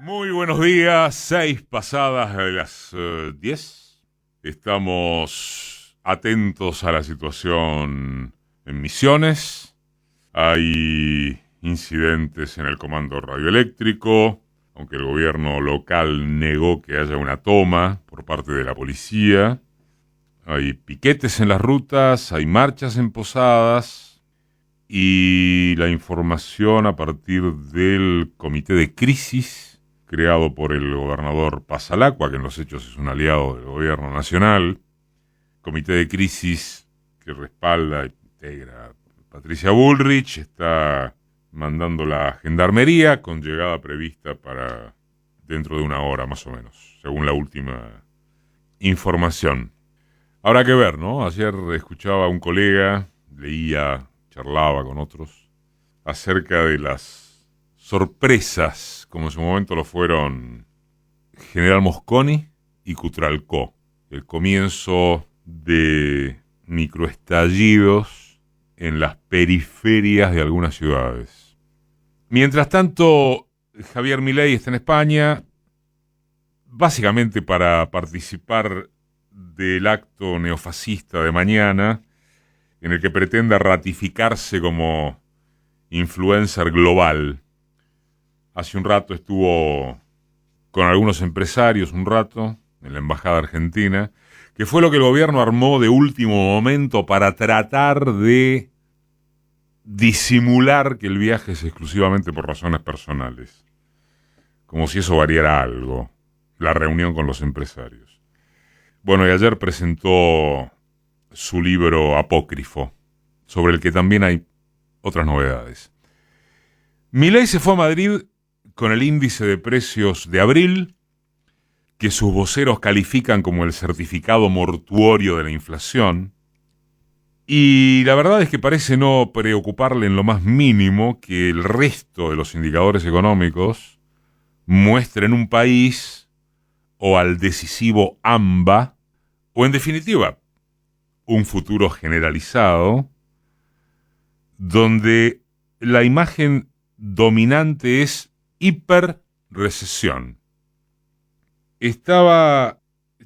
Muy buenos días, 6 pasadas de las 10. Estamos atentos a la situación en Misiones. Hay incidentes en el comando radioeléctrico, aunque el gobierno local negó que haya una toma por parte de la policía. Hay piquetes en las rutas, hay marchas en Posadas y la información a partir del comité de crisis creado por el gobernador Pasalacqua, que en los hechos es un aliado del gobierno nacional, comité de crisis que respalda e integra Patricia Bullrich, está mandando la gendarmería con llegada prevista para dentro de una hora más o menos, según la última información. Habrá que ver, ¿no? Ayer escuchaba a un colega, leía, charlaba con otros, acerca de las sorpresas, como en su momento lo fueron General Mosconi y Cutralcó. El comienzo de microestallidos en las periferias de algunas ciudades. Mientras tanto, Javier Milei está en España, básicamente para participar del acto neofascista de mañana, en el que pretenda ratificarse como influencer global. Hace un rato estuvo con algunos empresarios, en la embajada argentina, que fue lo que el gobierno armó de último momento para tratar de disimular que el viaje es exclusivamente por razones personales. Como si eso variara algo, la reunión con los empresarios. Bueno, y ayer presentó su libro apócrifo, sobre el que también hay otras novedades. Milei se fue a Madrid con el índice de precios de abril, que sus voceros califican como el certificado mortuorio de la inflación, y la verdad es que parece no preocuparle en lo más mínimo que el resto de los indicadores económicos muestren un país o al decisivo AMBA, o en definitiva, un futuro generalizado, donde la imagen dominante es hiperrecesión. Estaba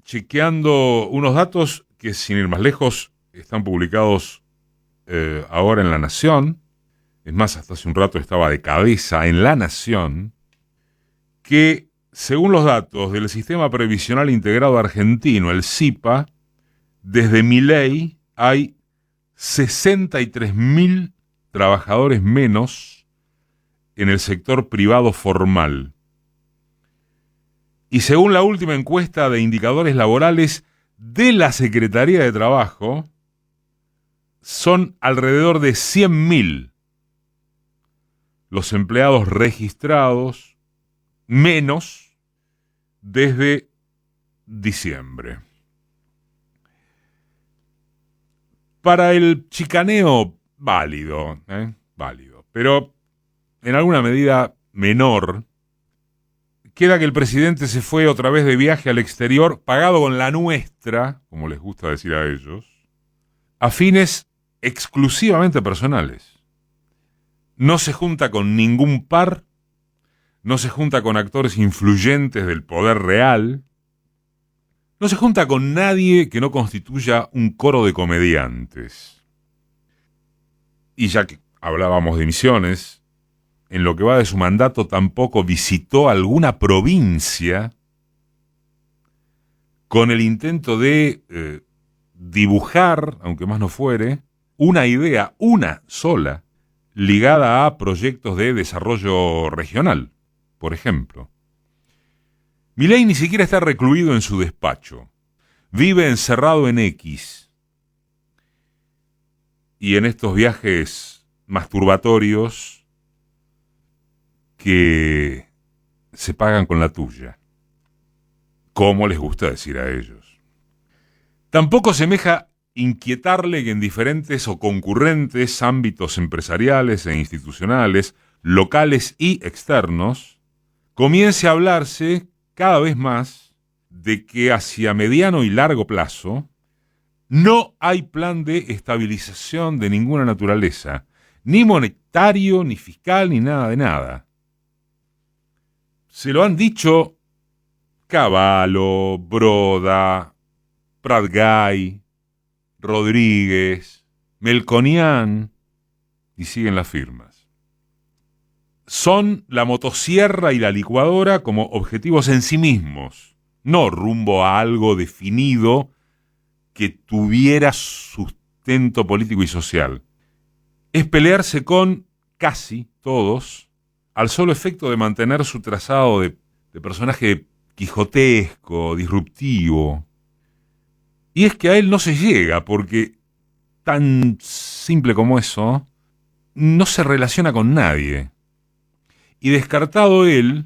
chequeando unos datos que, sin ir más lejos, están publicados ahora en La Nación. Es más, hasta hace un rato estaba de cabeza en La Nación, que según los datos del Sistema Previsional Integrado Argentino, el SIPA, desde Milei hay 63.000 trabajadores menos en el sector privado formal. Y según la última encuesta de indicadores laborales de la Secretaría de Trabajo, son alrededor de 100.000 los empleados registrados menos desde diciembre. Para el chicaneo, válido, pero en alguna medida menor, queda que el presidente se fue otra vez de viaje al exterior, pagado con la nuestra, como les gusta decir a ellos, a fines exclusivamente personales. No se junta con ningún par, no se junta con actores influyentes del poder real, no se junta con nadie que no constituya un coro de comediantes. Y ya que hablábamos de Misiones, en lo que va de su mandato tampoco visitó alguna provincia con el intento de dibujar, aunque más no fuere, una idea, una sola, ligada a proyectos de desarrollo regional, por ejemplo. Milei ni siquiera está recluido en su despacho. Vive encerrado en X. Y en estos viajes masturbatorios que se pagan con la tuya, como les gusta decir a ellos. Tampoco semeja inquietarle que en diferentes o concurrentes ámbitos empresariales e institucionales, locales y externos, comience a hablarse cada vez más de que hacia mediano y largo plazo no hay plan de estabilización de ninguna naturaleza, ni monetario, ni fiscal, ni nada de nada. se lo han dicho Cavallo, Broda, Pratgay, Rodríguez, Melconian, y siguen las firmas. Son la motosierra y la licuadora como objetivos en sí mismos, no rumbo a algo definido que tuviera sustento político y social. Es pelearse con casi todos al solo efecto de mantener su trazado de personaje quijotesco, disruptivo. Y es que a él no se llega porque, tan simple como eso, no se relaciona con nadie. Y descartado él,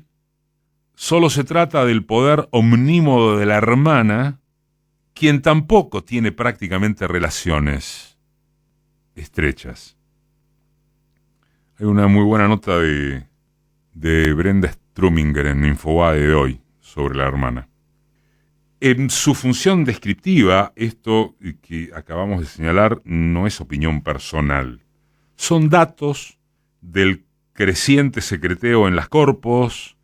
solo se trata del poder omnímodo de la hermana, quien tampoco tiene prácticamente relaciones estrechas. Hay una muy buena nota de Brenda Struminger en Infobae de hoy sobre la hermana. En su función descriptiva, esto que acabamos de señalar no es opinión personal. Son datos del creciente secreteo en las corpos,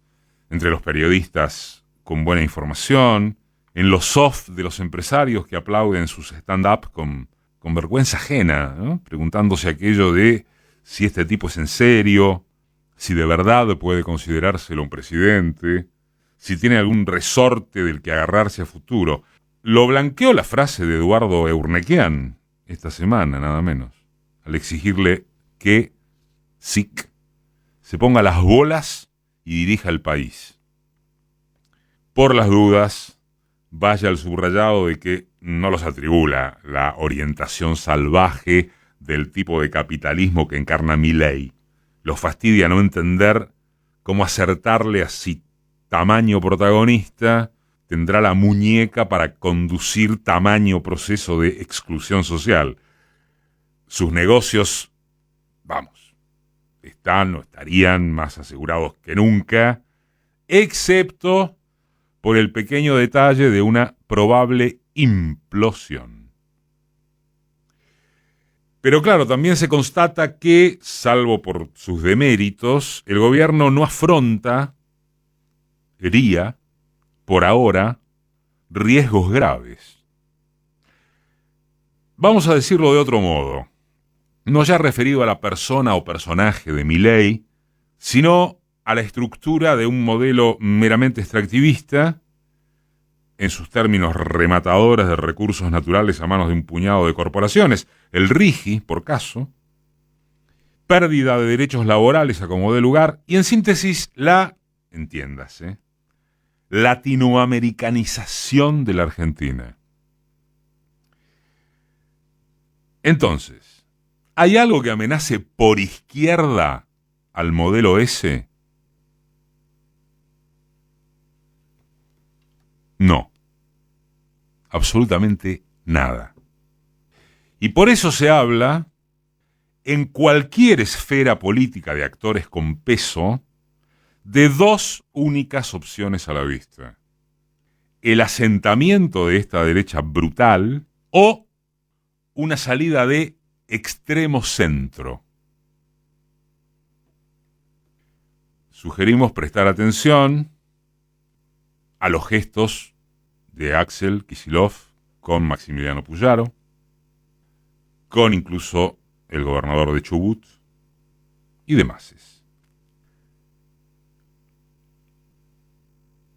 entre los periodistas con buena información, en los soft de los empresarios que aplauden sus stand-up con vergüenza ajena, ¿no? Preguntándose aquello de si este tipo es en serio, si de verdad puede considerárselo un presidente, si tiene algún resorte del que agarrarse a futuro. Lo blanqueó la frase de Eduardo Eurnequian esta semana, nada menos, al exigirle que SIC se ponga las bolas y dirija el país. Por las dudas, vaya al subrayado de que no los atribula la orientación salvaje del tipo de capitalismo que encarna Milei. Los fastidia no entender cómo acertarle a si tamaño protagonista tendrá la muñeca para conducir tamaño proceso de exclusión social. Sus negocios, están o estarían más asegurados que nunca, excepto por el pequeño detalle de una probable implosión. Pero claro, también se constata que, salvo por sus deméritos, el gobierno no afrontaría, por ahora, riesgos graves. Vamos a decirlo de otro modo, no ya referido a la persona o personaje de Milei, sino a la estructura de un modelo meramente extractivista, en sus términos rematadores de recursos naturales a manos de un puñado de corporaciones, el RIGI, por caso, pérdida de derechos laborales a como dé lugar, y en síntesis, entiéndase, latinoamericanización de la Argentina. Entonces, ¿hay algo que amenace por izquierda al modelo ese? No, absolutamente nada. Y por eso se habla, en cualquier esfera política de actores con peso, de dos únicas opciones a la vista: el asentamiento de esta derecha brutal o una salida de extremo centro. Sugerimos prestar atención a los gestos de Axel Kicillof con Maximiliano Puyaro, con incluso el gobernador de Chubut y demás.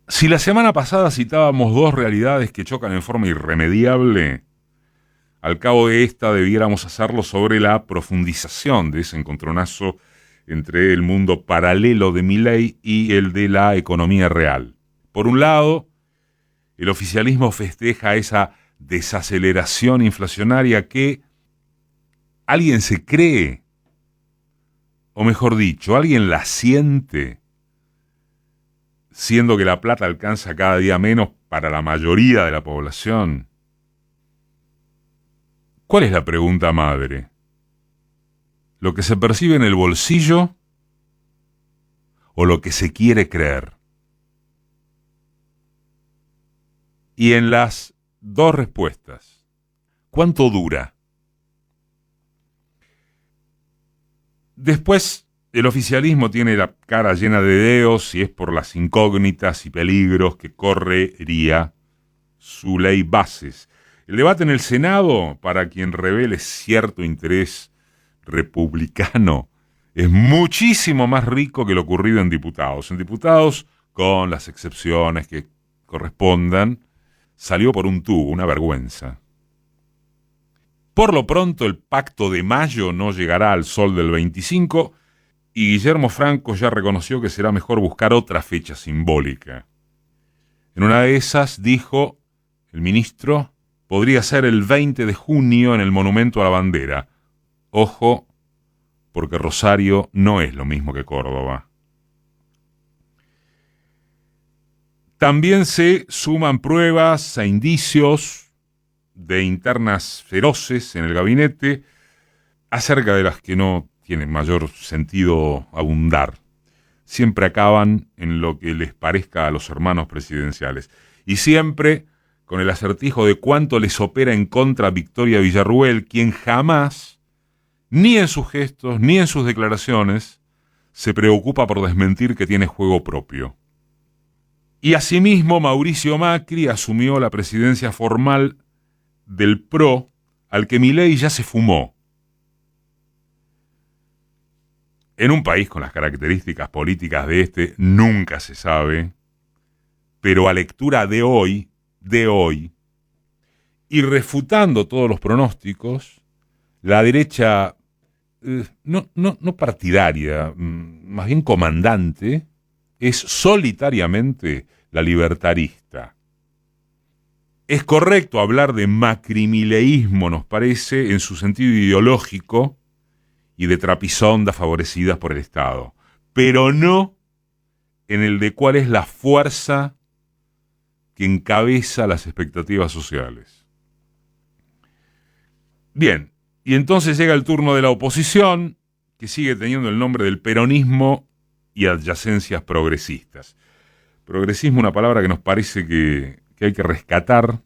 Si la semana pasada citábamos dos realidades que chocan en forma irremediable, al cabo de esta debiéramos hacerlo sobre la profundización de ese encontronazo entre el mundo paralelo de Milei y el de la economía real. Por un lado, el oficialismo festeja esa desaceleración inflacionaria que alguien se cree, o mejor dicho, alguien la siente, siendo que la plata alcanza cada día menos para la mayoría de la población. ¿Cuál es la pregunta madre? ¿Lo que se percibe en el bolsillo o lo que se quiere creer? Y en las dos respuestas, ¿cuánto dura? Después El oficialismo tiene la cara llena de dedos y es por las incógnitas y peligros que correría su ley bases. El debate en el Senado, para quien revele cierto interés republicano, es muchísimo más rico que lo ocurrido en diputados. En diputados, con las excepciones que correspondan, salió por un tubo, una vergüenza. Por lo pronto, el pacto de mayo no llegará al sol del 25 y Guillermo Franco ya reconoció que será mejor buscar otra fecha simbólica. En una de esas, dijo el ministro, podría ser el 20 de junio en el Monumento a la Bandera. Ojo, porque Rosario no es lo mismo que Córdoba. También se suman pruebas e indicios de internas feroces en el gabinete acerca de las que no tiene mayor sentido abundar. Siempre acaban en lo que les parezca a los hermanos presidenciales. Y siempre con el acertijo de cuánto les opera en contra Victoria Villarruel, quien jamás, ni en sus gestos, ni en sus declaraciones, se preocupa por desmentir que tiene juego propio. Y asimismo, Mauricio Macri asumió la presidencia formal del PRO, al que Milei ya se fumó. En un país con las características políticas de este, nunca se sabe, pero a lectura de hoy, y refutando todos los pronósticos, la derecha, no partidaria, más bien comandante, es solitariamente la libertarista. Es correcto hablar de macrimileísmo, nos parece, en su sentido ideológico, y de trapisondas favorecidas por el Estado, pero no en el de cuál es la fuerza que encabeza las expectativas sociales. Bien, y entonces llega el turno de la oposición, que sigue teniendo el nombre del peronismo y adyacencias progresistas. Progresismo, una palabra que nos parece que hay que rescatar,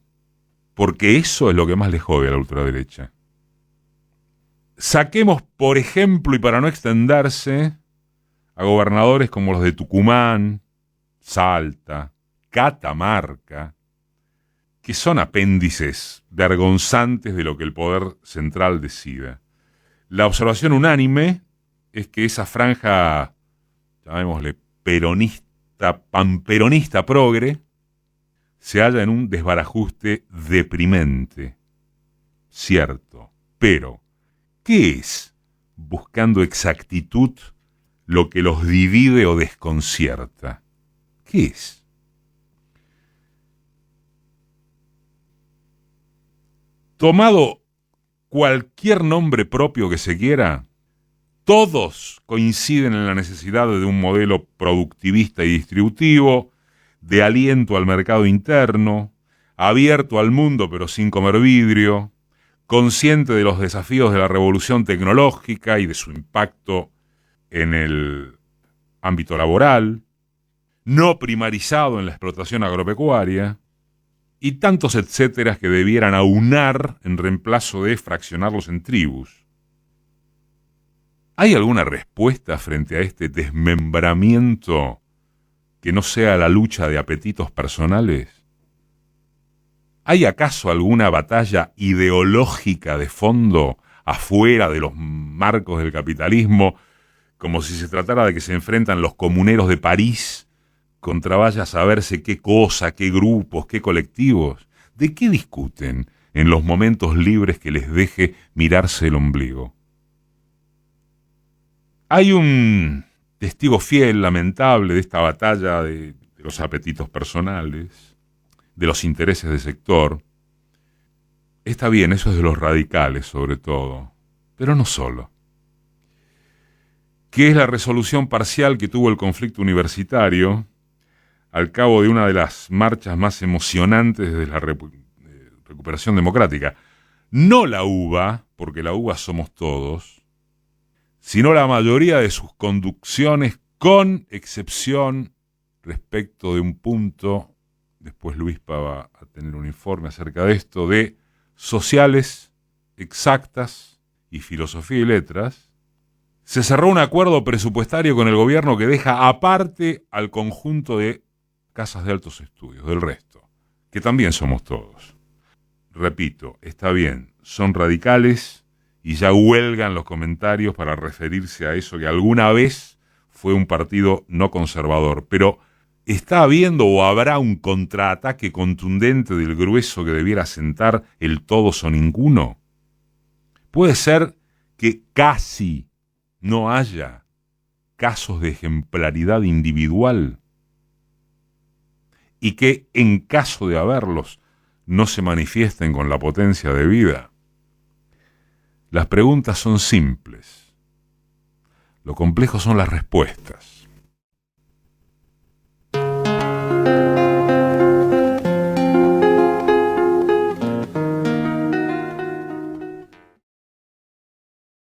porque eso es lo que más le jode a la ultraderecha. Saquemos, por ejemplo, y para no extenderse, a gobernadores como los de Tucumán, Salta, Catamarca, que son apéndices vergonzantes de lo que el poder central decida. La observación unánime es que esa franja, llamémosle peronista, panperonista progre, se halla en un desbarajuste deprimente. Cierto, pero ¿qué es, buscando exactitud, lo que los divide o desconcierta? ¿Qué es? Tomado cualquier nombre propio que se quiera, todos coinciden en la necesidad de un modelo productivista y distributivo, de aliento al mercado interno, abierto al mundo pero sin comer vidrio, consciente de los desafíos de la revolución tecnológica y de su impacto en el ámbito laboral, no primarizado en la explotación agropecuaria, y tantos etcéteras que debieran aunar en reemplazo de fraccionarlos en tribus. ¿Hay alguna respuesta frente a este desmembramiento que no sea la lucha de apetitos personales? ¿Hay acaso alguna batalla ideológica de fondo afuera de los marcos del capitalismo, como si se tratara de que se enfrentan los comuneros de París contra vaya a saberse qué cosa, qué grupos, qué colectivos? ¿De qué discuten en los momentos libres que les deje mirarse el ombligo? Hay un testigo fiel, lamentable, de esta batalla de los apetitos personales, de los intereses de sector. Está bien, eso es de los radicales sobre todo, pero no solo. ¿Qué es la resolución parcial que tuvo el conflicto universitario al cabo de una de las marchas más emocionantes desde la recuperación democrática? No la UBA, porque la UBA somos todos, sino la mayoría de sus conducciones, con excepción respecto de un punto, después Luispa va a tener un informe acerca de esto, de sociales, exactas y filosofía y letras, Se cerró un acuerdo presupuestario con el gobierno que deja aparte al conjunto de casas de altos estudios, del resto, que también somos todos. Repito, está bien, son radicales y ya huelgan los comentarios para referirse a eso que alguna vez fue un partido no conservador, pero ¿está habiendo o habrá un contraataque contundente del grueso que debiera sentar el todos o ninguno? Puede ser que casi no haya casos de ejemplaridad individual y que en caso de haberlos no se manifiesten con la potencia debida. Las preguntas son simples. Lo complejo son las respuestas.